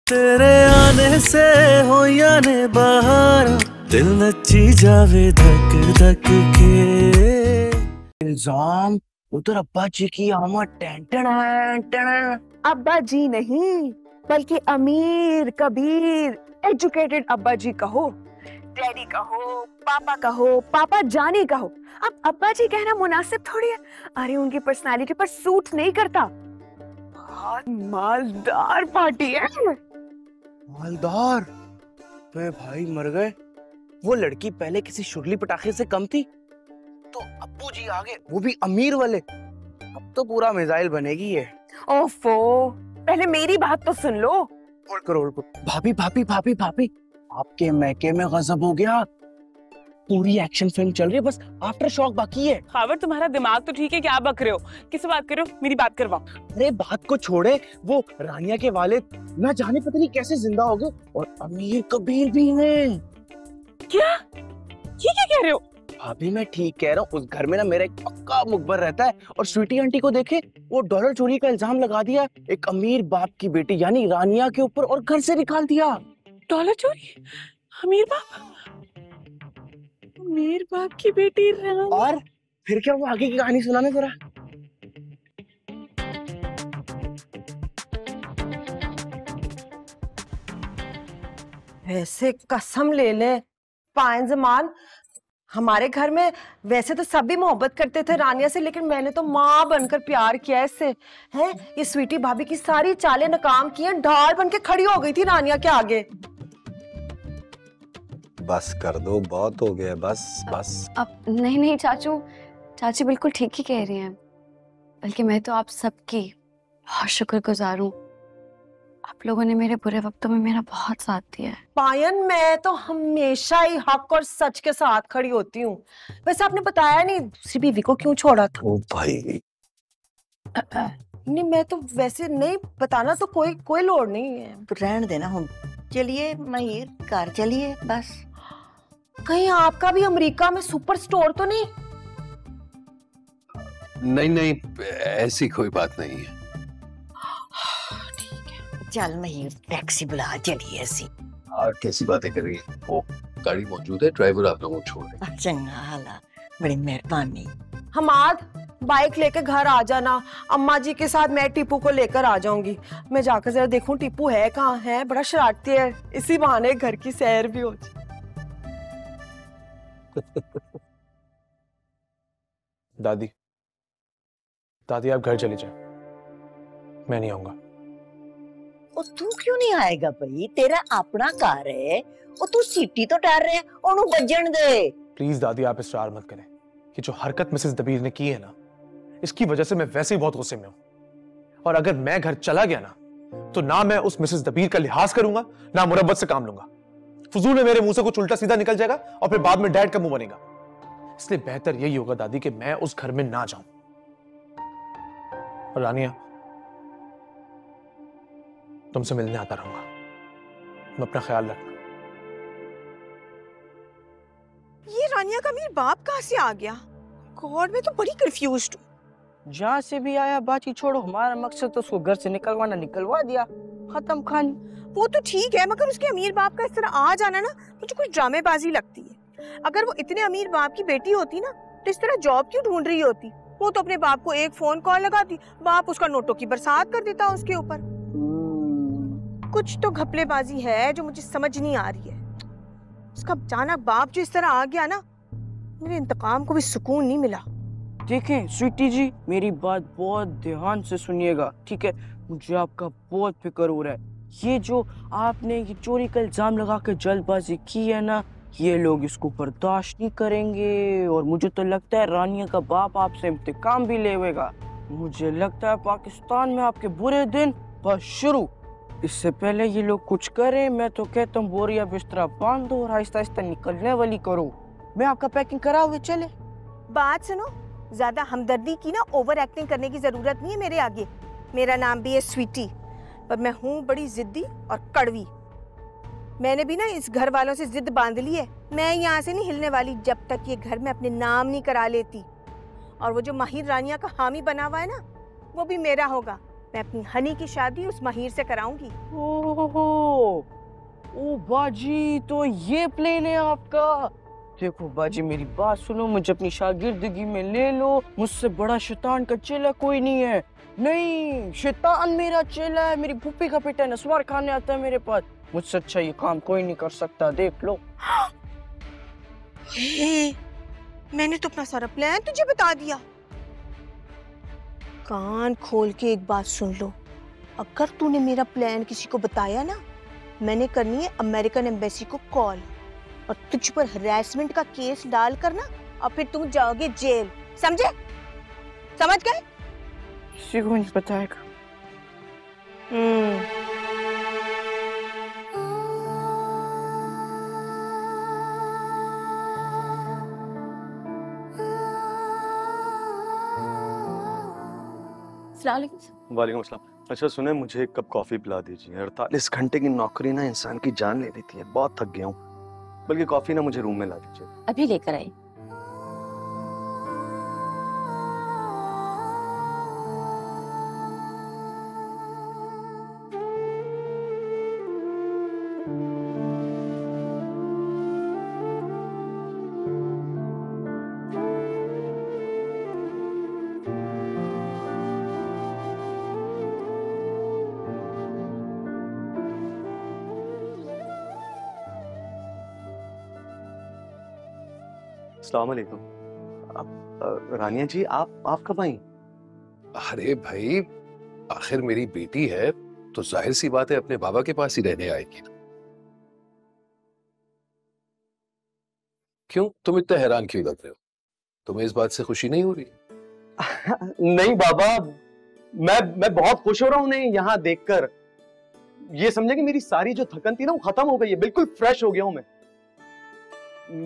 तेरे आने से हो या ने बहार दिल नची जावे धक धक के। इल्जाम उधर अब्बा जी की आमद। अब्बा जी नहीं बल्कि अमीर कबीर एजुकेटेड अब्बा जी कहो, डैडी कहो, पापा जानी कहो। अब अब्बा जी कहना मुनासिब थोड़ी है। अरे उनकी पर्सनालिटी पर सूट नहीं करता। बहुत मालदार पार्टी है। मालदार? तो भाई मर गए। वो लड़की पहले किसी शुगली पटाखे से कम थी, तो अब्बू जी आगे वो भी अमीर वाले। अब तो पूरा मिसाइल बनेगी ये। ओफो, पहले मेरी बात तो सुन लो। भाभी भाभी भाभी भाभी, आपके मैके में गजब हो गया। पूरी एक्शन फिल्म चल रही है, बस आफ्टर शॉक बाकी है। खावर, तुम्हारा दिमाग तो ठीक है, क्या बक रहे हो? किससे बात कर रहे हो? मेरी बात करवाओ। अरे बात को छोड़े, वो रानिया के वालिद ना जाने पता नहीं कैसे जिंदा हो गए, और अमीर कबीर भी हैं। क्या? ये क्या कह रहे हो? भाभी मैं ठीक कह रहा हूँ। उस घर में ना मेरा एक पक्का मुखबर रहता है, और स्वीटी आंटी को देखे वो डॉलर चोरी का इल्जाम लगा दिया एक अमीर बाप की बेटी यानी रानिया के ऊपर, और घर से निकाल दिया। डॉलर चोरी? अमीर बाप? अमीर बाप की बेटी रानिया? और फिर क्या, वो आगे की कहानी सुनाना जरा। वैसे कसम ले ले पायंजमान, हमारे घर में वैसे तो सभी मोहब्बत करते थे रानिया से, लेकिन मैंने तो माँ बनकर प्यार किया इससे। हैं, ये स्वीटी भाभी की सारी चालें नाकाम की हैं, ढाल बन के खड़ी हो गई थी रानिया के आगे। बस कर दो, बहुत हो गया, बस बस। अब नहीं चाचू, चाची बिल्कुल ठीक ही कह रही हैं। बल्कि मैं तो आप सबकी बहुत शुक्रगुजार हूँ। आप लोगों ने मेरे बुरे वक्तों में मेरा बहुत साथ दिया है। पायन, मैं तो हमेशा ही हक और सच के साथ खड़ी होती हूँ। वैसे आपने बताया नहीं दूसरी बीवी को क्यों छोड़ा था? ओ भाई, नहीं मैं तो वैसे नहीं बताना तो कोई लोड़ नहीं है। तो रहने देना हम। चलिए महिर, घर चलिए बस। कहीं आपका भी अमेरिका में सुपर स्टोर तो नहीं? नहीं, ऐसी कोई बात नहीं है। चल महिर, टैक्सी बुला, चलिए ऐसी। और कैसी बातें कर रही है? वो गाड़ी मौजूद है, ड्राइवर आप लोगों को छोड़ रहे। चंगा हाला, बड़ी मेहरबानी। हमाद, बाइक लेके घर आ जाना। अम्मा जी के साथ मैं टीपू को लेकर आ जाऊंगी। मैं जाकर जरा देखूं टीपू है कहाँ है, बड़ा शरारती है। इसी बहाने घर की सैर भी हो जाए। दादी आप घर चली जाए, मैं नहीं आऊंगा। और तू क्यों नहीं आएगा भाई? तेरा अपना कार है, और तू सीटी तो डर रहे, ओनू बजन दे। प्लीज दादी, आप इसरार मत करें। कि जो हरकत मिसेस दबीर ने की है ना, इसकी वजह से मैं वैसे ही बहुत गुस्से में हूं। और अगर मैं घर चला गया ना, तो ना मैं उस मिसेस दबीर का लिहाज करूंगा, ना मुरब्बत से काम लूंगा। फजूल में मेरे मुंह से कुछ उल्टा सीधा निकल जाएगा, और फिर बाद में डैड का मुंह बनेगा। इसलिए बेहतर यही होगा दादी कि मैं उस घर में ना जाऊं। और रानिया, तुमसे मिलने आता रहूंगा। तुम अपना ख्याल रखना। ये रानिया का अमीर बाप कहाँ से आ गया? गॉड, मैं तो बड़ी कंफ्यूज्ड हूँ। जहाँ से भी आया बात ही छोड़ो। हमारा मकसद तो उसको घर से निकलवाना, निकलवा दिया, खत्म कहानी। वो तो ठीक है, मगर उसके अमीर बाप का इस तरह आ जाना ना मुझे कुछ ड्रामेबाजी लगती है। अगर वो इतने अमीर बाप की बेटी होती ना, तो इस तरह जॉब क्यों ढूंढ रही होती? वो तो अपने बाप को एक फोन कॉल लगाती, बाप उसका नोटों की बरसात कर देता उसके ऊपर। कुछ तो घपलेबाजी है जो मुझे समझ नहीं आ रही है। उसका अचानक बाप जो इस तरह आ गया ना, मेरे इंतकाम को भी सुकून नहीं मिला। देखें स्वीटी जी, मेरी बात बहुत ध्यान से सुनिएगा, ठीक है? मुझे आपका बहुत फिक्र हो रहा है। ये जो आपने ये चोरी का इल्जाम लगा के जल्दबाजी की है ना, ये लोग इसको बर्दाश्त नहीं करेंगे, और मुझे तो लगता है रानिया का बाप आपसे इंतकाम भी लेगा। मुझे लगता है पाकिस्तान में आपके बुरे दिन बस शुरू। इससे पहले ये लोग कुछ करें, मैं तो कहता हूँ बोरिया बिस्तरा बांध दो और आहिस्ता आहिस्ता निकलने वाली करो। मैं आपका पैकिंग करा हुए चले। बात सुनो, ज्यादा हमदर्दी की ना ओवर एक्टिंग करने की जरूरत नहीं है मेरे आगे। मेरा नाम भी है स्वीटी, पर मैं हूँ बड़ी जिद्दी और कड़वी। मैंने भी ना इस घर वालों से जिद बांध ली है। मैं यहाँ से नहीं हिलने वाली जब तक ये घर में अपने नाम नहीं करा लेती। और वो जो माहिर रानिया का हामी बना हुआ है ना, वो भी मेरा होगा। मैं अपनी हनी की शादी उस माहिर से कराऊंगी। ओहो, ओ बाजी, तो ये प्लेन है आपका? देखो बाजी, मेरी बात सुनो, मुझे अपनी शागिर्दगी में ले लो। मुझसे बड़ा शैतान का चेला कोई नहीं है। नहीं, शैतान मेरा चेला है। मेरी फूफी का बेटा नस्वार खाने आता है मेरे पास। मुझसे अच्छा ये काम कोई नहीं कर सकता, देख लो। मैंने तो अपना सारा प्लान तुझे बता दिया। कान खोल के एक बात सुन लो, अगर तूने मेरा प्लान किसी को बताया ना, मैंने करनी है अमेरिकन एम्बेसी को कॉल और तुझ पर हरासमेंट का केस डाल कर ना, और फिर तुम जाओगे जेल। समझे? समझ गए? किसी को नहीं बताएगा। वालेकुम अस्सलाम। अच्छा सुने, मुझे एक कप कॉफी पिला दीजिए। 48 घंटे की नौकरी ना इंसान की जान ले लेती है। बहुत थक गया हूँ। बल्कि कॉफी ना मुझे रूम में ला दीजिए। अभी लेकर आई। अस्सलाम वालेकुम। रानिया जी, आप कब आई? अरे भाई, आखिर मेरी बेटी है तो जाहिर सी बात है अपने बाबा के पास ही रहने आएगी ना। क्यों, तुम इतने हैरान क्यों लग रहे हो? तुम्हें इस बात से खुशी नहीं हो रही? नहीं बाबा, मैं बहुत खुश हो रहा हूँ उन्हें यहाँ देखकर। ये समझे कि मेरी सारी जो थकन थी ना, वो खत्म हो गई है। बिल्कुल फ्रेश हो गया हूं मैं।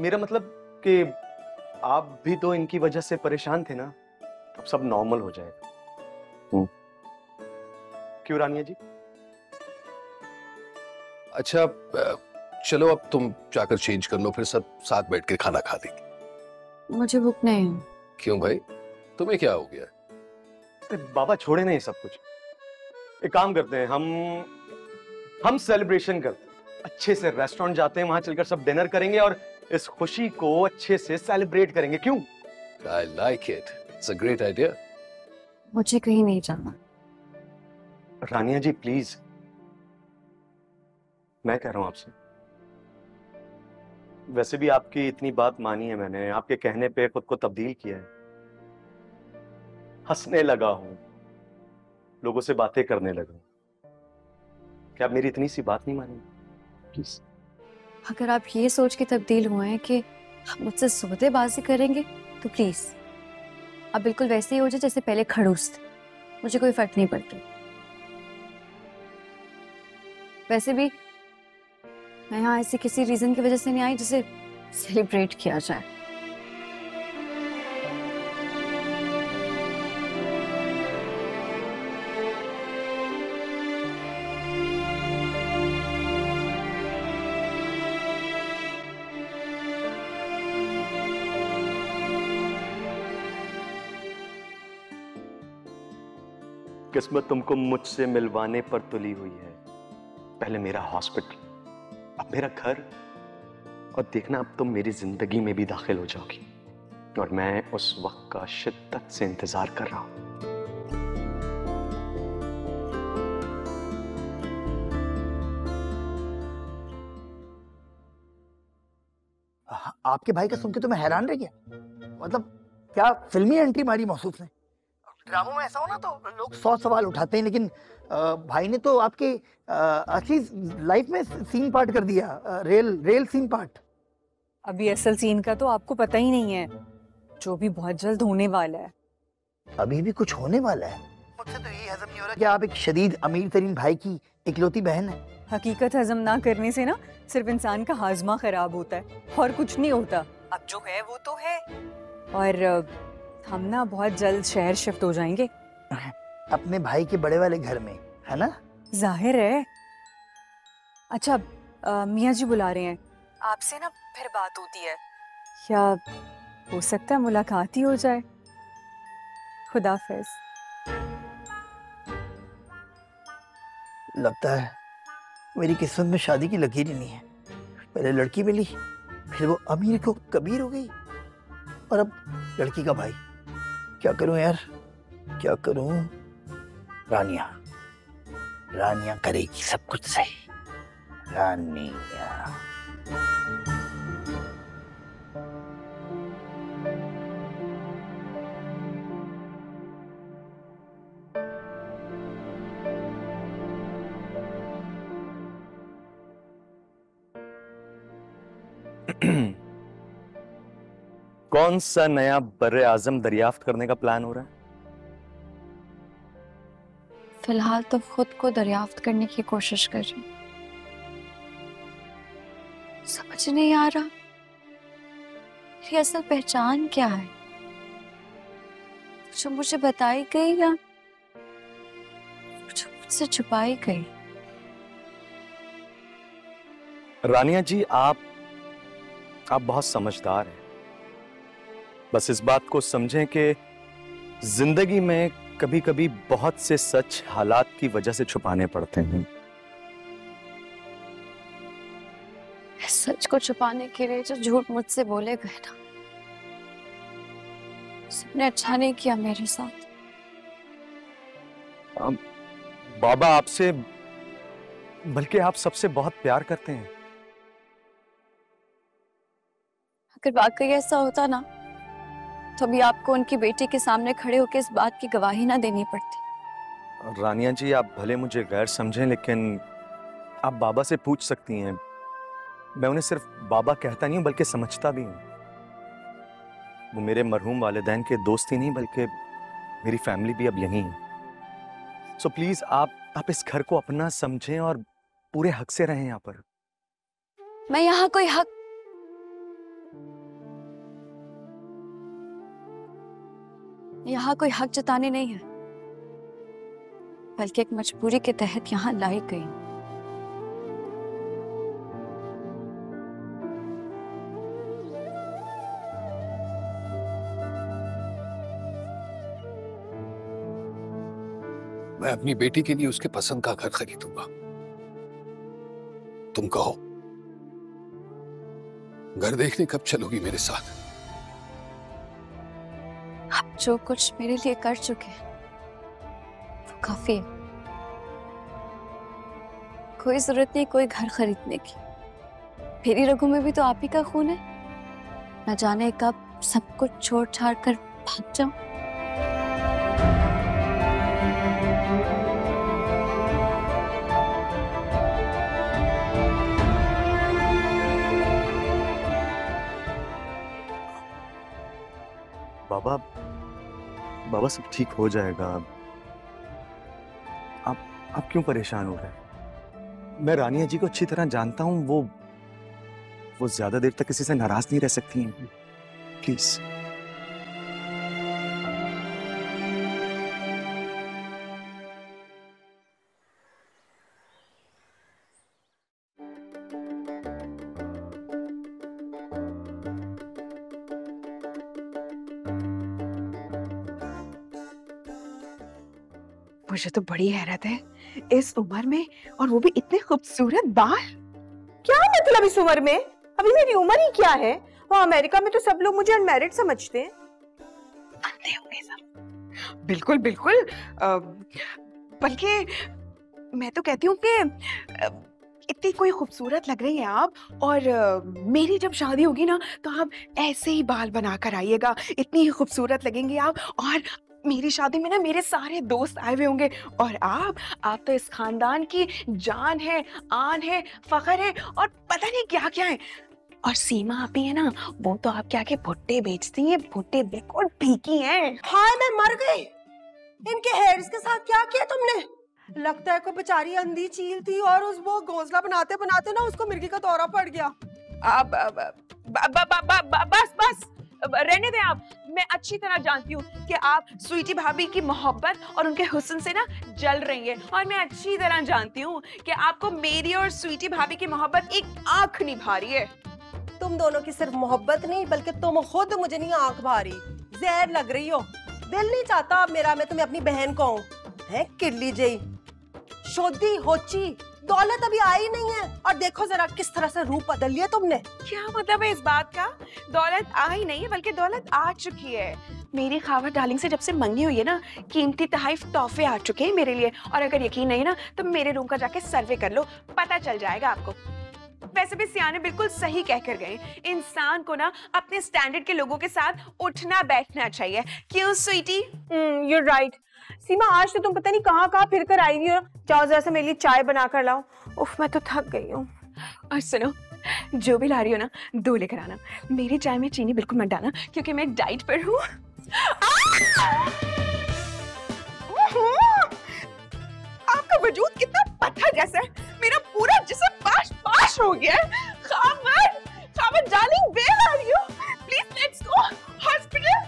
मेरा मतलब कि आप भी तो इनकी वजह से परेशान थे ना, अब सब नॉर्मल हो जाएगा। क्यों रानिया जी? अच्छा चलो, अब तुम जाकर चेंज कर लो, फिर सब साथ बैठ के खाना खा लेंगे। मुझे भूख नहीं है। क्यों भाई, तुम्हें क्या हो गया? बाबा छोड़े नहीं सब कुछ। एक काम करते हैं, हम सेलिब्रेशन करते हैं। अच्छे से रेस्टोरेंट जाते हैं, वहां चलकर सब डिनर करेंगे और इस खुशी को अच्छे से सेलिब्रेट करेंगे। क्यों? I like it. It's a great idea. मुझे कहीं नहीं जाना। रानिया जी प्लीज, मैं कह रहा हूं आपसे। वैसे भी आपकी इतनी बात मानी है मैंने, आपके कहने पे खुद को तब्दील किया है। हंसने लगा हूं, लोगों से बातें करने लगा हूं। क्या आप मेरी इतनी सी बात नहीं मानेंगे? प्लीज। अगर आप ये सोच के तब्दील हुए हैं कि मुझसे सौदेबाजी करेंगे, तो प्लीज आप बिल्कुल वैसे ही हो जाए जैसे पहले खड़ूस थे। मुझे कोई फर्क नहीं पड़ता। वैसे भी मैं यहाँ ऐसे किसी रीजन की वजह से नहीं आई जिसे सेलिब्रेट किया जाए। किस्मत तुमको मुझसे मिलवाने पर तुली हुई है। पहले मेरा हॉस्पिटल, अब मेरा घर, और देखना अब तुम मेरी जिंदगी में भी दाखिल हो जाओगी। और मैं उस वक्त का शिद्दत से इंतजार कर रहा हूं। आपके भाई का सुन के तो मैं हैरान रह गया। मतलब क्या फिल्मी एंट्री मारी मौसूफ ने। ड्रामों में ऐसा हो ना तो लोग 100 सवाल उठाते हैं, लेकिन भाई ने तो आपके असली लाइफ में सीन पार्ट कर दिया। Real scene part. अभी असल सीन का तो आपको पता ही नहीं है, जो भी बहुत जल्द होने वाला है। अभी भी कुछ होने वाला है? मुझसे तो ये हजम नहीं हो रहा कि आप एक शदीद अमीर तरीन भाई की इकलौती बहन है। हकीकत हजम ना करने से ना सिर्फ इंसान का हाजमा खराब होता है और कुछ नहीं होता। अब जो है वो तो है। और हम ना बहुत जल्द शहर शिफ्ट हो जाएंगे अपने भाई के बड़े वाले घर में, है ना? जाहिर है। अच्छा मियाँ जी बुला रहे हैं, आपसे ना फिर बात होती है, या हो सकता है मुलाकात ही हो जाए। खुदाफिज। लगता है मेरी किस्मत में शादी की लकीर ही नहीं है। पहले लड़की मिली, फिर वो अमीर को कबीर हो गई, और अब लड़की का भाई। क्या करूं यार, क्या करूं? रानिया, रानिया करेगी सब कुछ सही। रानिया। कौन सा नया बर्रे आजम दरियाफ्त करने का प्लान हो रहा है? फिलहाल तो खुद को दरियाफ्त करने की कोशिश कर रही हूँ। समझ नहीं आ रहा मेरी असल पहचान क्या है, जो मुझे बताई गई या जो मुझसे छुपाई गई। रानिया जी, आप बहुत समझदार हैं। बस इस बात को समझें कि जिंदगी में कभी कभी बहुत से सच हालात की वजह से छुपाने पड़ते हैं। सच को छुपाने के लिए जो झूठ मुझसे बोले गए ना, सबने अच्छा नहीं किया मेरे साथ। बाबा आपसे, बल्कि आप सबसे बहुत प्यार करते हैं। अगर वाकई ऐसा होता ना, तो भी आपको उनकी बेटी के सामने खड़े होकर इस बात की गवाही ना देनी पड़ती। रानिया जी, आप भले मुझे गैर समझें, लेकिन आप बाबा से पूछ सकती हैं। मैं उन्हें सिर्फ बाबा कहता नहीं हूं, बल्कि समझता भी हूं। वो मेरे मरहूम वालिदैन के दोस्त ही नहीं, बल्कि मेरी फैमिली भी अब यहीं है। सो प्लीज आप इस घर को अपना समझें और पूरे हक से रहें यहाँ पर। मैं यहाँ कोई हक जताने नहीं है, बल्कि एक मजबूरी के तहत यहाँ लाई गई। मैं अपनी बेटी के लिए उसके पसंद का घर खरीदूंगा। तुम कहो, घर देखने कब चलोगी मेरे साथ? आप जो कुछ मेरे लिए कर चुके हैं वो काफी है। कोई जरूरत नहीं कोई घर खरीदने की। मेरी रगों में भी तो आप ही का खून है। न जाने कब सब कुछ छोड़ छाड़ कर भाग जाऊं। बाबा सब ठीक हो जाएगा। आप क्यों परेशान हो रहे हैं? मैं रानिया जी को अच्छी तरह जानता हूं। वो ज्यादा देर तक किसी से नाराज नहीं रह सकती हैं। प्लीज। मुझे तो बड़ी हैरत है, इस उम्र में और वो भी इतने खूबसूरत बाल। क्या मतलब इस उम्र में? अभी मेरी उम्र ही क्या है? वहाँ अमेरिका में तो सब लोग मुझे अनमैरिड समझते हैं। अंधे होंगे सब। बिल्कुल बिल्कुल। बल्कि मैं तो कहती हूँ कि इतनी कोई खूबसूरत लग रही हैं आप, और मेरी जब शादी होगी ना तो आप ऐसे ही बाल बनाकर आइएगा। इतनी ही खूबसूरत लगेंगी आप। और मेरी शादी में ना मेरे सारे दोस्त आए हुए होंगे, और आप तो इस खानदान की जान है, आन है, फखर है, और पता नहीं क्या क्या है। और सीमा आपी है ना, वो तो आपके आगे भुट्टे बेचती हैं। भुट्टे बिल्कुल फीकी हैं। हाय मैं मर गई। इनके हेयर्स के साथ क्या किया तुमने? लगता है कोई बेचारी अंधी चील थी और उस वो घोंसला बनाते बनाते ना उसको मिर्गी का दौरा पड़ गया। बस रहने दें आप। मैं अच्छी तरह जानती हूँ कि आप स्वीटी भाभी की मोहब्बत और उनके हुस्न से ना जल रही हैं, और मैं अच्छी तरह जानती हूँ कि आपको मेरी और स्वीटी भाभी की मोहब्बत एक आंख निभा रही है। तुम दोनों की सिर्फ मोहब्बत नहीं, बल्कि तुम खुद मुझे नहीं आंख भा रही, जहर लग रही हो। दिल नहीं चाहता मेरा मैं तुम्हें अपनी बहन कहूँ। है किडली जई शोधी होची दौलत अभी आई नहीं है और देखो जरा किस तरह से रूप बदल लिया तुमने। क्या मतलब है इस बात का? दौलत आई नहीं है बल्कि दौलत आ चुकी है। मेरी खावत डार्लिंग से जब से मंगी हुई है ना, कीमती तोहफे तोहफे आ चुके हैं मेरे लिए। और अगर यकीन नहीं ना तो मेरे रूम का जाके सर्वे कर लो, पता चल जाएगा आपको। वैसे भी सियाने बिल्कुल सही कह कर गए, इंसान को ना अपने स्टैंडर्ड के लोगों के साथ उठना बैठना चाहिए। क्यों स्वीटी? you're right. सीमा, आज तो तुम पता नहीं कहाँ फिर कर आई हुई हो। जाओ जरा से मेरे लिए चाय बना कर लाओ। उफ, मैं तो थक गई हूँ। और सुनो, जो भी ला रही हो ना 2 लेकर आना। मेरी चाय में चीनी बिल्कुल मत डालना क्योंकि मैं डाइट पर हूँ। आपका वजूद कितना पत्थर जैसा है, मेरा पूरा जिस्म पाश पाश हो गया है। खामद darling, where are you? Please let's go hospital.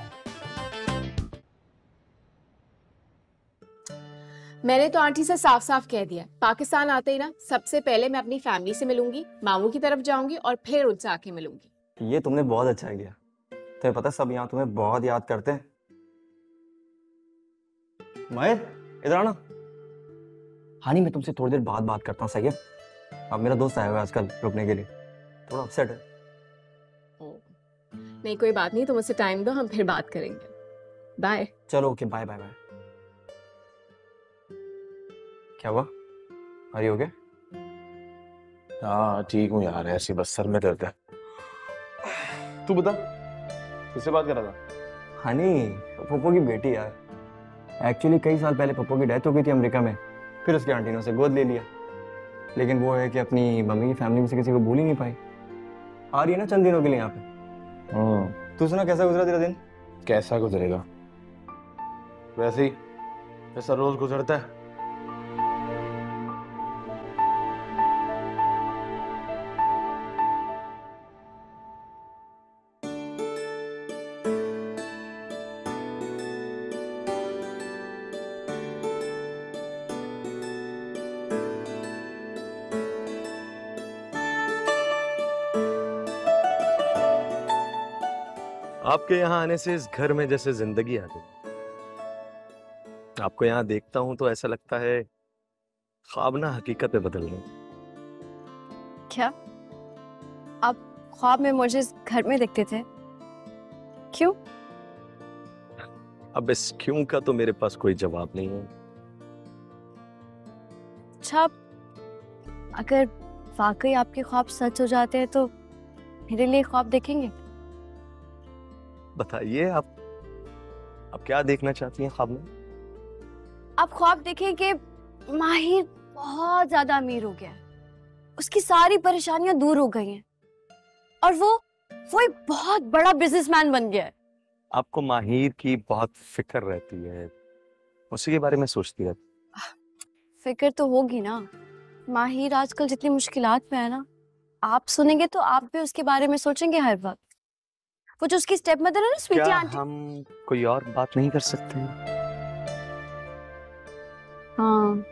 मैंने तो आंटी से साफ साफ कह दिया, पाकिस्तान आते ही ना सबसे पहले मैं अपनी फैमिली से मिलूंगी, मामू की तरफ जाऊंगी और फिर उनसे आके मिलूंगी। ये तुमने बहुत अच्छा किया। तुम्हें पता सब यहाँ तुम्हें बहुत याद करते हैं। माहिर, इधर आना। हाँ नहीं, मैं तुमसे थोड़ी देर बाद बात करता हूँ, सही है? अब मेरा दोस्त आया हुआ है आजकल रुकने के लिए, थोड़ा अपसेट है। नहीं कोई बात नहीं, तुम मुझसे टाइम दो, हम फिर बात करेंगे। बाय। चलो ओके, बाय बाय बाय। क्या हुआ? अरे हो गया? हाँ ठीक हूँ यार, ऐसी बस सर में दर्द है। तू बता, किससे बात कर रहा था? हनी, पप्पू की बेटी यार। एक्चुअली कई साल पहले पप्पू की डेथ हो गई थी अमेरिका में, फिर उसके आंटी ने उसे गोद ले लिया। लेकिन वो है कि अपनी मम्मी की फैमिली में से किसी को भूल ही नहीं पाई। आ रही है ना चंद दिनों के लिए यहाँ पे। तू सुना कैसा गुजरा तेरा दिन? कैसा गुजरेगा, वैसे ही जैसा रोज गुजरता है। आपके यहाँ आने से इस घर में जैसे जिंदगी आ गई। आपको यहाँ देखता हूँ तो ऐसा लगता है ख्वाब ना हकीकत में बदल गए। क्या आप ख्वाब में मुझे इस घर में देखते थे? क्यों? अब इस क्यों का तो मेरे पास कोई जवाब नहीं है। अच्छा, अगर वाकई आपके ख्वाब सच हो जाते हैं तो मेरे लिए ख्वाब देखेंगे? बताइए आप क्या देखना चाहती हैं ख्वाब में? आप ख्वाब देखें कि माहिर बहुत ज्यादा अमीर हो गया है, उसकी सारी परेशानियां दूर हो गई हैं और वो एक बहुत बड़ा बिजनेसमैन बन गया है। आपको माहिर की बहुत फिक्र रहती है, उसी के बारे में सोचती है। फिक्र तो होगी ना, माहिर आजकल जितनी मुश्किलात में है ना, आप सुनेंगे तो आप भी उसके बारे में सोचेंगे हर वक्त। वो जो उसकी स्टेप मदर है ना स्वीटी क्या आंटी। हम कोई और बात नहीं कर सकते? हाँ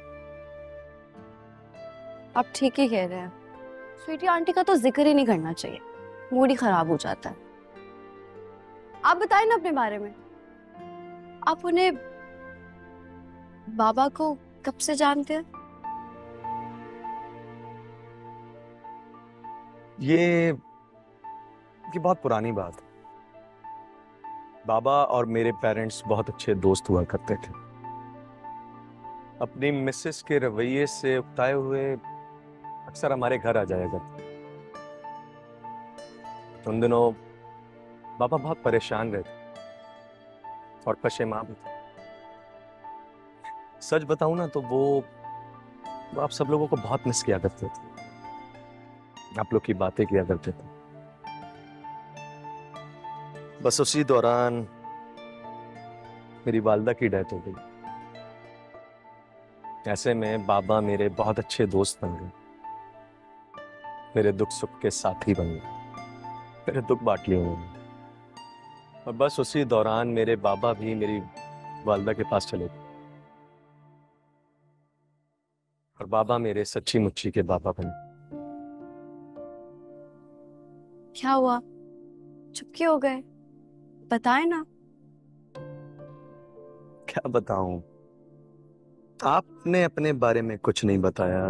आप ठीक ही कह रहे हैं, स्वीटी आंटी का तो जिक्र ही नहीं करना चाहिए, मूड ही खराब हो जाता है। आप बताएं ना अपने बारे में, आप उन्हें बाबा को कब से जानते हैं? ये बहुत पुरानी बात है। बाबा और मेरे पेरेंट्स बहुत अच्छे दोस्त हुआ करते थे। अपनी मिसेस के रवैये से उकताए हुए अक्सर हमारे घर आ जाया करते। उन दिनों बाबा बहुत परेशान रहते और पशेमान भी थे। सच बताऊं ना तो वो आप सब लोगों को बहुत मिस किया करते थे, आप लोग की बातें किया करते थे। बस उसी दौरान मेरी वालिदा की डेथ हो गई। ऐसे में बाबा मेरे बहुत अच्छे दोस्त बन गए, मेरे दुख सुख के साथी बन गए, मेरे दुख बांट लिए उन्होंने। और बस उसी दौरान मेरे बाबा भी मेरी वालिदा के पास चले गए और बाबा मेरे सच्ची मुच्ची के बाबा बने। क्या हुआ, चुप क्यों हो गए? बताएं ना। क्या बताऊं, आपने अपने बारे में कुछ नहीं बताया,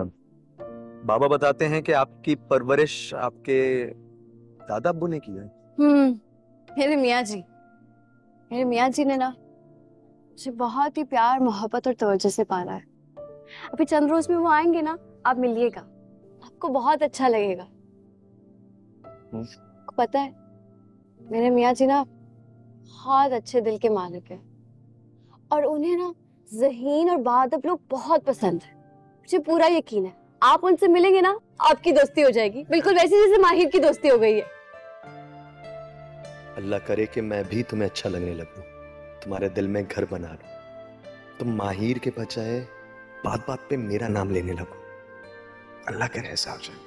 बाबा बताते हैं कि आपकी परवरिश आपके दादा अब्बू ने की है। मेरे मियाँ जी ने ना मुझे बहुत ही प्यार, मोहब्बत और तवज्जो से पाला है। अभी चंद रोज में वो आएंगे ना, आप मिलिएगा, आपको बहुत अच्छा लगेगा। आपको पता है मेरे मियाँ जी ना बहुत अच्छे दिल के मालिक हैं और उन्हें ना ज़हीन और बाअदब लोग बहुत पसंद है। मुझे पूरा यकीन है आप उनसे मिलेंगे ना, आपकी दोस्ती हो जाएगी, बिल्कुल वैसे जैसे माहिर की दोस्ती हो गई है। अल्लाह करे कि मैं भी तुम्हें अच्छा लगने लगूं, तुम्हारे दिल में घर बना लूं, तुम माहिर के बजाय बात बात पे मेरा नाम लेने लगो। अल्लाह करे ऐसा हो जाए।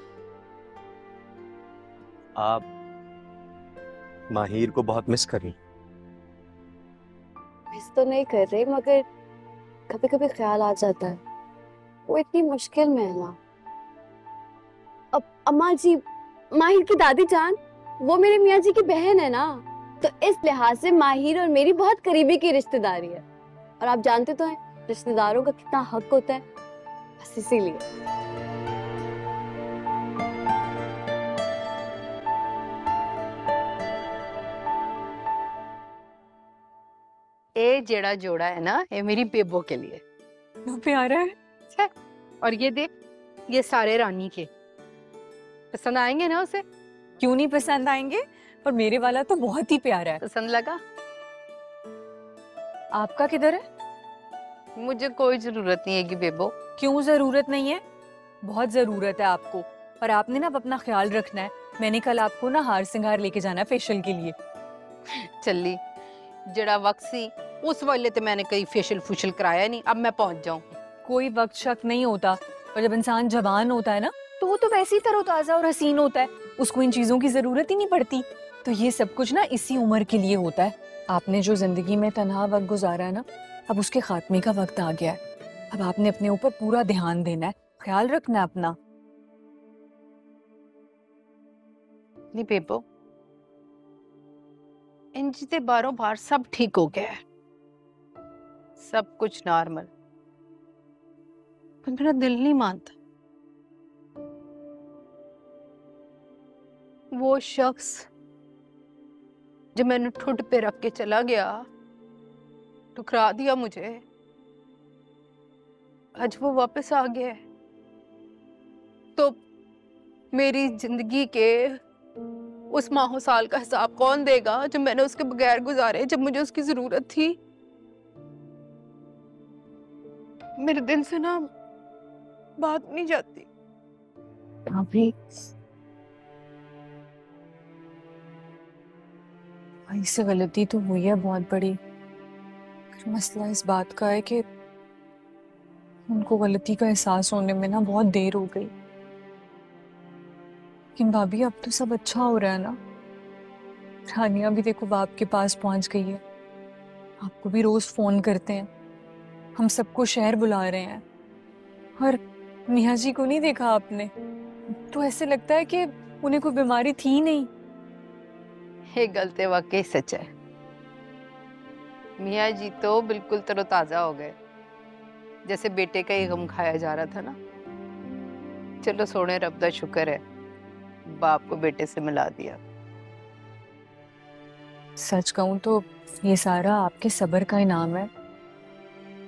आप माहिर को बहुत मिस करें? मिस तो नहीं कर रही, मगर कभी कभी ख्याल आ जाता है, वो इतनी मुश्किल में है ना। अब अम्मा जी, माहिर की दादी जान, वो मेरे मियाँ जी की बहन है ना, तो इस लिहाज से माहिर और मेरी बहुत करीबी की रिश्तेदारी है। और आप जानते तो हैं रिश्तेदारों का कितना हक होता है, बस इसीलिए। ये जेड़ा जोड़ा है ना, ये मेरी बेबो के लिए प्यारा है। और ये देख, ये सारे रानी के पसंद आएंगे ना उसे? क्यों नहीं पसंद आएंगे, और मेरे वाला तो बहुत ही प्यारा है। पसंद लगा? आपका किधर है? मुझे कोई जरूरत नहीं है कि बेबो। क्यों जरूरत नहीं है? बहुत जरूरत है आपको, और आपने ना अपना ख्याल रखना है। मैंने कल आपको ना हार सिंगार लेके जाना है फेशियल के लिए। चली जड़ा वक्त सी उस वाले ते मैंने कहीं फेशियल फुशियल कराया नहीं, अब मैं पहुंच जाऊं। कोई वक्त शक नहीं होता, और जब इंसान जवान होता है ना, तो वो तो वैसे ही तरोताजा और हसीन होता है, उसको इन चीजों की जरूरत ही नहीं पड़ती। तो ये सब कुछ ना इसी उम्र के लिए होता है। आपने जो जिंदगी में तन्हा वक्त गुजारा है ना, अब उसके खात्मे का वक्त आ गया है। अब आपने अपने ऊपर पूरा ध्यान देना है, ख्याल रखना है अपना। नहीं बेबो, इंज ते बारों बार सब ठीक हो गया है, सब कुछ नॉर्मल, पर मेरा दिल नहीं मानता। वो शख्स जो मैंने ठुड पे रख के चला गया, ठुकरा दिया मुझे, आज वो वापस आ गया है, तो मेरी जिंदगी के उस माहो साल का हिसाब कौन देगा जो मैंने उसके बगैर गुजारे, जब मुझे उसकी जरूरत थी। मेरे दिल से ना बात नहीं जाती। अभी इससे गलती तो हुई है बहुत बड़ी, मसला इस बात का है कि उनको गलती का एहसास होने में ना बहुत देर हो गई। लेकिन भाभी अब तो सब अच्छा हो रहा है ना। रानिया भी देखो बाप के पास पहुंच गई है, आपको भी रोज फोन करते हैं, हम सबको शहर बुला रहे हैं। और मियाँ जी को नहीं देखा आपने, तो ऐसे लगता है कि उन्हें कोई बीमारी थी नहीं। ये गलते वाकई सच है, मियाँ जी तो बिल्कुल तरोताजा हो गए, जैसे बेटे का ही गम खाया जा रहा था ना। चलो सोने रब दा शुक्र है, बाप को बेटे से मिला दिया। सच कहूं तो ये सारा आपके सब्र का इनाम है,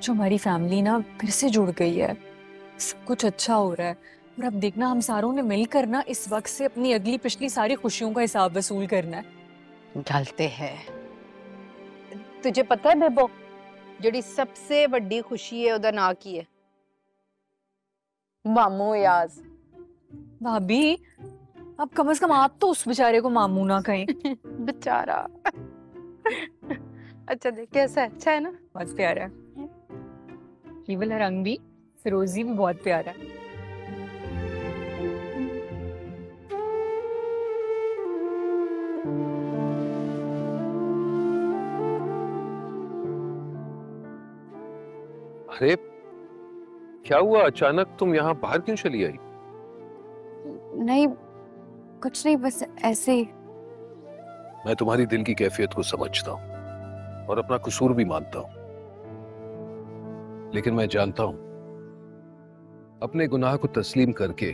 जो हमारी फैमिली ना फिर से जुड़ गई है, सब कुछ अच्छा हो रहा है। और अब देखना हम सारों ने मिलकर ना इस वक्त से अपनी अगली पिछली सारी खुशियों का हिसाब वसूल करना है। डालते हैं। तुझे पता है बेबो, जड़ी सबसे बड़ी खुशी है उदा ना की है? मामू याज। भाभी अब कम से कम आप तो उस बेचारे को मामू ना कहें। बेचारा। अच्छा देख कैसा है, अच्छा है ना? बहुत प्यारा है, ये वाला रंग भी फिरोजी भी बहुत प्यारा है। अरे क्या हुआ, अचानक तुम यहाँ बाहर क्यों चली आई? नहीं कुछ नहीं, बस ऐसे ही। मैं तुम्हारी दिल की कैफियत को समझता हूँ और अपना कसूर भी मानता हूँ, लेकिन मैं जानता हूँ अपने गुनाह को तस्लीम करके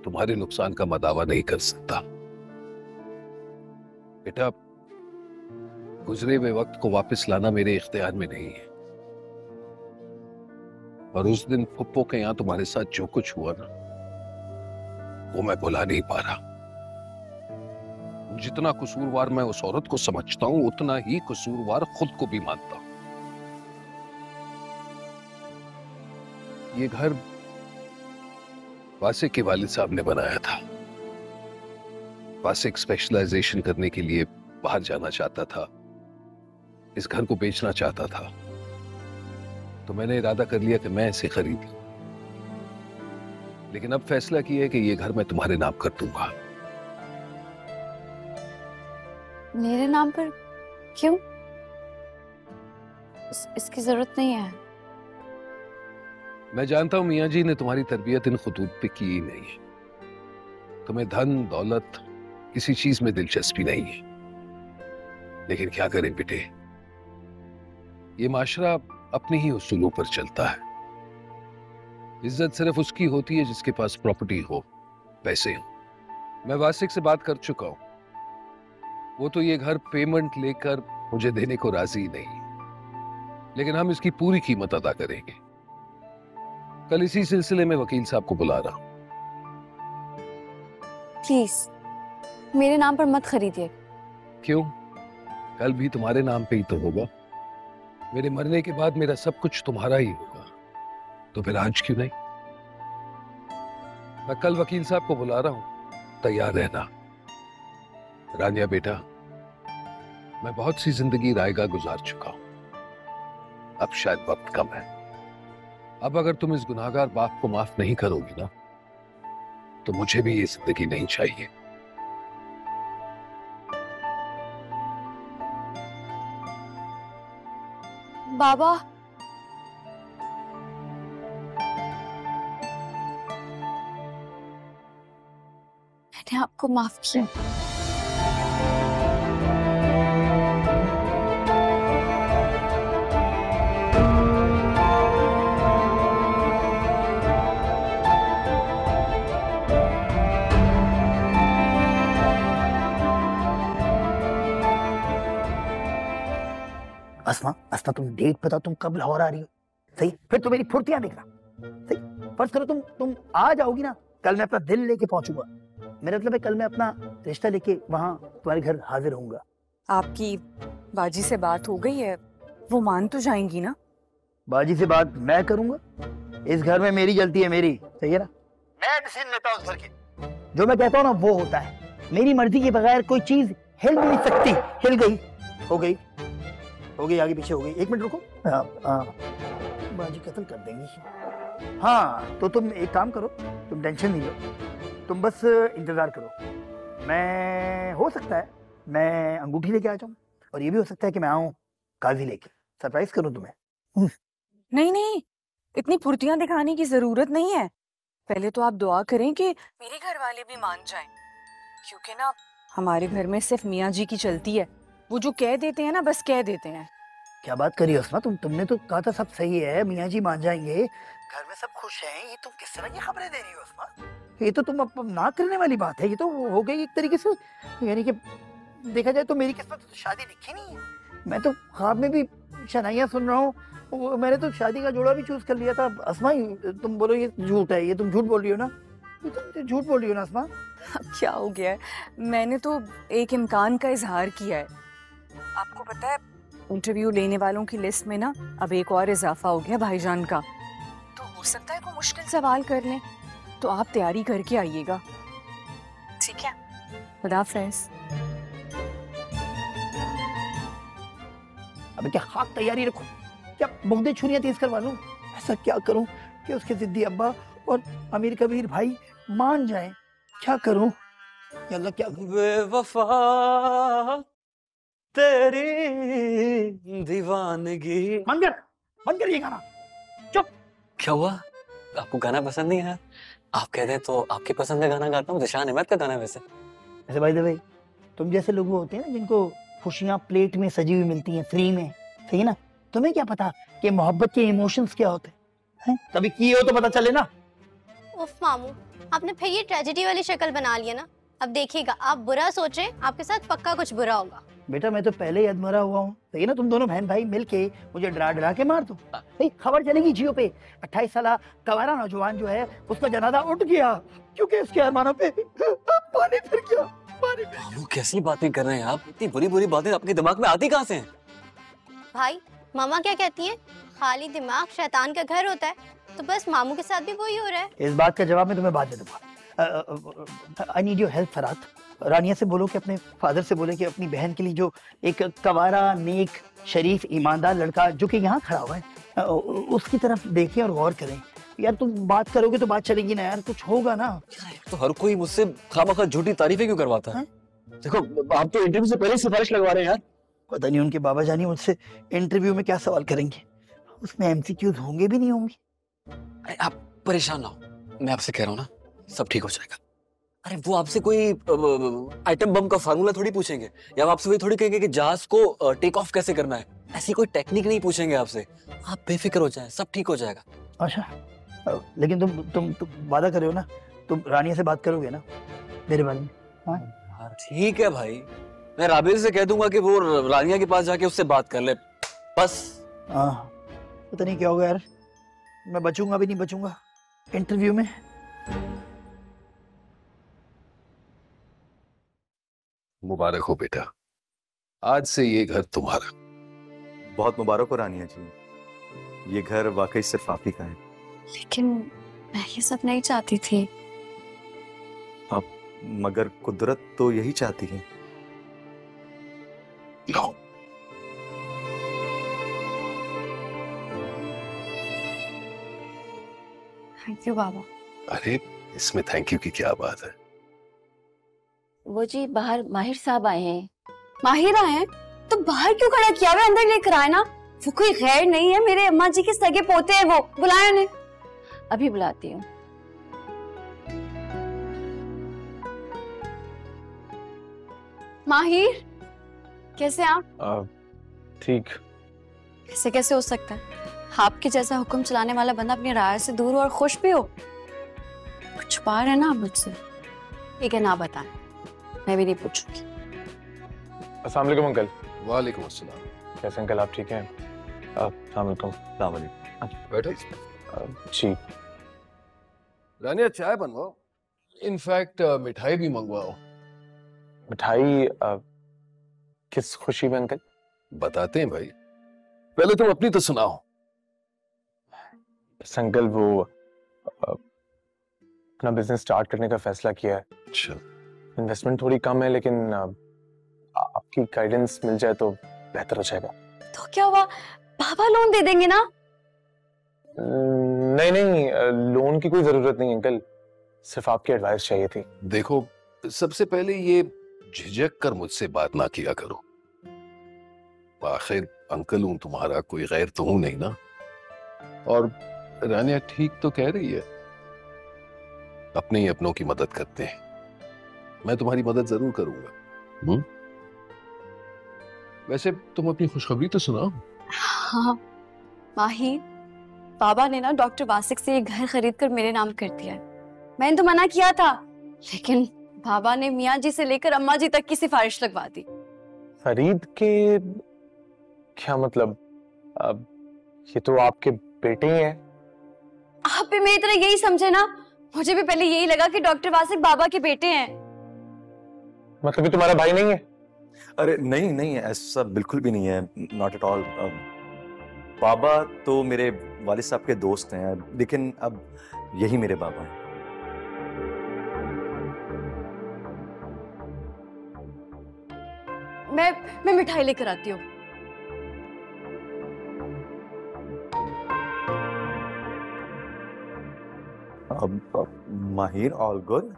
तुम्हारे नुकसान का मैं दावा नहीं कर सकता। बेटा, गुजरे हुए वक्त को वापस लाना मेरे इख्तियार में नहीं है। और उस दिन फुप्पो के यहां तुम्हारे साथ जो कुछ हुआ ना, वो मैं भुला नहीं पा रहा। जितना कसूरवार मैं उस औरत को समझता हूं, उतना ही कसूरवार खुद को भी मानता हूं। ये घर वासिक के वालिद साहब ने बनाया था। वासिक स्पेशलाइजेशन करने के लिए बाहर जाना चाहता था, इस घर को बेचना चाहता था, तो मैंने इरादा कर लिया कि मैं इसे खरीद लूं। लेकिन अब फैसला किया है कि ये घर मैं तुम्हारे नाम कर दूंगा। मेरे नाम पर? क्यों? इसकी जरूरत नहीं है। मैं जानता हूं मियां जी ने तुम्हारी तरबियत इन खुतूत पे की ही नहीं है। तुम्हें धन दौलत किसी चीज में दिलचस्पी नहीं है। लेकिन क्या करें बेटे, ये माशरा अपने ही उसूलों पर चलता है। इज्जत सिर्फ उसकी होती है जिसके पास प्रॉपर्टी हो, पैसे हो। मैं वासिक से बात कर चुका हूं, वो तो ये घर पेमेंट लेकर मुझे देने को राजी नहीं, लेकिन हम इसकी पूरी कीमत अदा करेंगे। कल इसी सिलसिले में वकील साहब को बुला रहा हूं। प्लीज मेरे नाम पर मत खरीदिए। क्यों? कल भी तुम्हारे नाम पे ही तो होगा। मेरे मरने के बाद मेरा सब कुछ तुम्हारा ही होगा, तो फिर आज क्यों नहीं? मैं कल वकील साहब को बुला रहा हूं, तैयार रहना। रानिया बेटा, मैं बहुत सी जिंदगी रायगा गुजार चुका हूं, अब शायद वक्त कम है। अब अगर तुम इस गुनाहगार बाप को माफ नहीं करोगी ना, तो मुझे भी ये जिंदगी नहीं चाहिए। बाबा, मैंने आपको माफ किया। अस्मा, अस्मा तुम डेट बताओ, तुम कब लाहौर आ रही हो? सही, फिर तो मेरी फुर्तियां दिखना। सही, फर्ज करो तुम आ जाओगी ना, कल मैं अपना दिल लेके पहुंचूंगा। मेरा मतलब है कल मैं अपना रिश्ता लेके वहां तुम्हारे घर हाजिर होऊंगा। आपकी बाजी से बात हो गई है? वो मान तो जाएंगी ना? बाजी से बात मैं करूंगा? इस घर में मेरी गलती है, मेरी। सही है ना? मैं डिसीजन लेता हूं उस घर के। जो मैं कहता हूं ना वो होता है। मेरी मर्जी के बगैर कोई चीज हिल नहीं सकती। हिल गई, हो गई, हो गई, आगे पीछे हो गई। एक मिनट रुको, बाजी कत्ल कर देंगी। हाँ, तो तुम एक काम करो, तुम टेंशन नहीं लो, तुम बस इंतजार करो। मैं, हो सकता है मैं अंगूठी लेके आ जाऊं, और ये भी हो सकता है कि मैं आऊं काजी लेके, सरप्राइज करूं तुम्हें। नहीं नहीं, इतनी फुर्तियां दिखाने की जरूरत नहीं है। पहले तो आप दुआ करें कि मेरे घर वाले भी मान जाएं, क्योंकि ना हमारे घर में सिर्फ मियाँ जी की चलती है। वो जो कह देते हैं ना, बस कह देते हैं। क्या बात करी अस्मा, तुमने तो कहा था सब सही है, मियाँ जी मान जाएंगे, घर में सब खुश हैं। ये तुम किस तरह की खबरें दे रही हो अस्मा? ये तो तुम अब ना करने वाली बात है। ये तो हो गई एक तरीके से, यानी कि देखा जाए तो मेरी किस्मत तो शादी लिखी नहीं है। मैं तो ख्वाब में भी शनाइयाँ सुन रहा हूँ। मैंने तो शादी का जोड़ा भी चूज कर लिया था। अस्मा, तुम बोलो ये झूठ है, ये तुम झूठ बोल रही हो ना? ये तुम झूठ बोल रही हो ना अस्मा? क्या हो गया है? मैंने तो एक इम्कान का इजहार किया है। आपको पता है, इंटरव्यू लेने वालों की लिस्ट में ना अब एक और इजाफा हो गया भाईजान का। तो हो सकता है कोई मुश्किल सवाल कर लें, तो आप तैयारी करके आइएगा, ठीक है? खुदा हाफिज़। अबे क्या खाक तैयारी रखूं? क्या मुग्धे छुरियां तेज करवा लूं? ऐसा क्या करूं कि उसके जिद्दी अब्बा और अमीर कबीर भाई मान जाएं? क्या करूं? या अल्लाह, क्या बेवफा तेरी दीवानगी। बंद कर ये गाना, चुप। क्या हुआ? आपको गाना पसंद नहीं है? आप कहते हैं तो आपकी पसंद का गाना गाता हूँ। दिशान अहमद का गाना वैसे। ऐसे भाई तुम जैसे लोग होते हैं ना, जिनको खुशियां प्लेट में सजी हुई मिलती हैं फ्री में, सही है ना? तुम्हें क्या पता कि मोहब्बत के इमोशंस क्या होते हैं? कभी किए हो तो पता चले ना। उफ मामू, आपने फिर ये ट्रेजेडी वाली शक्ल बना लिया ना। अब देखिएगा, आप बुरा सोचें, आपके साथ पक्का कुछ बुरा होगा। बेटा मैं तो पहले ही अधमरा हुआ हूँ, तो ये ना तुम दोनों बहन भाई मिलके मुझे डरा डरा के मार दो। खबर चलेगी जियो पे 28 साल कवारा नौजवान जो है उसका जनाजा उठ गया क्योंकि उसके अरमानों पे पानी फिर गया। वो कैसी बातें कर रहे हैं आप? इतनी बुरी बुरी बातें आपके दिमाग में आती कहाँ से हैं? भाई मामा क्या कहती है, खाली दिमाग शैतान का घर होता है, तो बस मामू के साथ भी वही हो रहा है। इस बात का जवाब मैं तुम्हें बाद में दूंगा। आई नीड योर हेल्प फरात। रानिया से बोलो कि अपने फादर से बोले कि अपनी बहन के लिए जो एक कवारा नेक शरीफ ईमानदार लड़का जो कि यहाँ खड़ा हुआ है उसकी तरफ देखें और गौर करें। यार तुम बात करोगे तो बात चलेगी ना यार, कुछ होगा ना। तो हर कोई मुझसे खामखा झूठी तारीफें क्यों करवाता है? देखो आप तो इंटरव्यू से पहले सिफारिश लगवा रहे हैं यार। पता नहीं उनके बाबा जानी मुझसे इंटरव्यू में क्या सवाल करेंगे, उसमें एमसीक्यूज होंगे भी नहीं होंगे। अरे आप परेशान ना हो, मैं आपसे कह रहा हूँ ना सब ठीक हो जाएगा। अरे वो आपसे कोई आइटम बम का फार्मूला थोड़ी पूछेंगे, या आपसे वही थोड़ी कहेंगे कि जहाज को टेक ऑफ कैसे करना है। ऐसी कोई टेक्निक नहीं पूछेंगे आपसे, आप बेफिक्र हो जाएं, सब ठीक हो जाएगा। अच्छा लेकिन तुम वादा करे हो ना, तुम रानिया से बात करोगे ना मेरे बारे में? हाँ ठीक है भाई, मैं राबिया से कह दूंगा कि वो रानिया के पास जाके उससे बात कर ले बस। हाँ पता नहीं क्या होगा यार, मैं बचूंगा भी नहीं बचूंगा इंटरव्यू में। मुबारक हो बेटा, आज से ये घर तुम्हारा। बहुत मुबारक हो रानिया जी, ये घर वाकई सिर्फ आप ही का है। लेकिन मैं ये सब नहीं चाहती थी। अब मगर कुदरत तो यही चाहती है। लो थैंक यू बाबा। अरे इसमें थैंक यू की क्या बात है? वो जी बाहर माहिर साहब आए हैं। माहिर आए हैं तो बाहर क्यों खड़ा किया हुआ, अंदर लेकर आए ना। वो कोई गैर नहीं है, मेरे अम्मा जी के सगे पोते हैं, वो बुलाया उन्हें। अभी बुलाती हूँ। माहिर कैसे आप? ठीक। ऐसे कैसे हो सकता है, आपके जैसा हुक्म चलाने वाला बंदा अपनी राय से दूर हो और खुश भी हो। कुछ छुपा रहे हैं ना आप मुझसे? ठीक है ना बताएं, मैं भी नहीं पूछूंगी। अस्सलाम वालेकुम अंकल। वालेकुम अस्सलाम। कैसे अंकल, आप ठीक हैं? अस्सलाम वालेकुम। अस्सलाम वालेकुम। बैठो। जी। रानिया चाय बनवाओ, इनफैक्ट मिठाई भी मंगवाओ। मिठाई किस खुशी में अंकल? बताते हैं भाई, पहले तुम अपनी तो सुनाओ। अंकल वो अपना बिजनेस स्टार्ट करने का फैसला किया है। अच्छा। इन्वेस्टमेंट थोड़ी कम है, लेकिन आपकी गाइडेंस मिल जाए तो बेहतर हो जाएगा। तो क्या हुआ, बाबा लोन दे देंगे ना? नहीं नहीं, लोन की कोई जरूरत नहीं अंकल, सिर्फ आपकी एडवाइस चाहिए थी। देखो सबसे पहले ये झिझक कर मुझसे बात ना किया करो, आखिर अंकल हूं तुम्हारा, कोई गैर तो हूं नहीं ना। और रानिया ठीक तो कह रही है, अपने ही अपनों की मदद करते हैं, मैं तुम्हारी मदद जरूर करूंगा। वैसे तुम अपनी खुशखबरी तो सुनाओ। हाँ माही, बाबा ने ना डॉक्टर वासिक से ये घर खरीद कर मेरे नाम कर दिया है। मैंने तो मना किया था, लेकिन बाबा ने मियाँ जी से लेकर अम्मा जी तक की सिफारिश लगवा दी। खरीद के क्या मतलब? अब ये तो आपके बेटे ही हैं। आप भी मेरी तरह यही समझे ना, मुझे भी पहले यही लगा कि डॉक्टर वासिक बाबा के बेटे हैं। मतलब ये तुम्हारा भाई नहीं है? अरे नहीं नहीं, ऐसा बिल्कुल भी नहीं है, नॉट एट ऑल। बाबा तो मेरे वालिद साहब के दोस्त हैं, लेकिन अब यही मेरे बाबा हैं। मैं मिठाई लेकर आती हूँ। अब माहिर, ऑल गुड?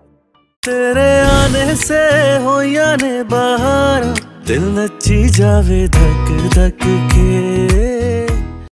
तेरे आने से हो या ने बहार, दिल नची जावे धक धक के।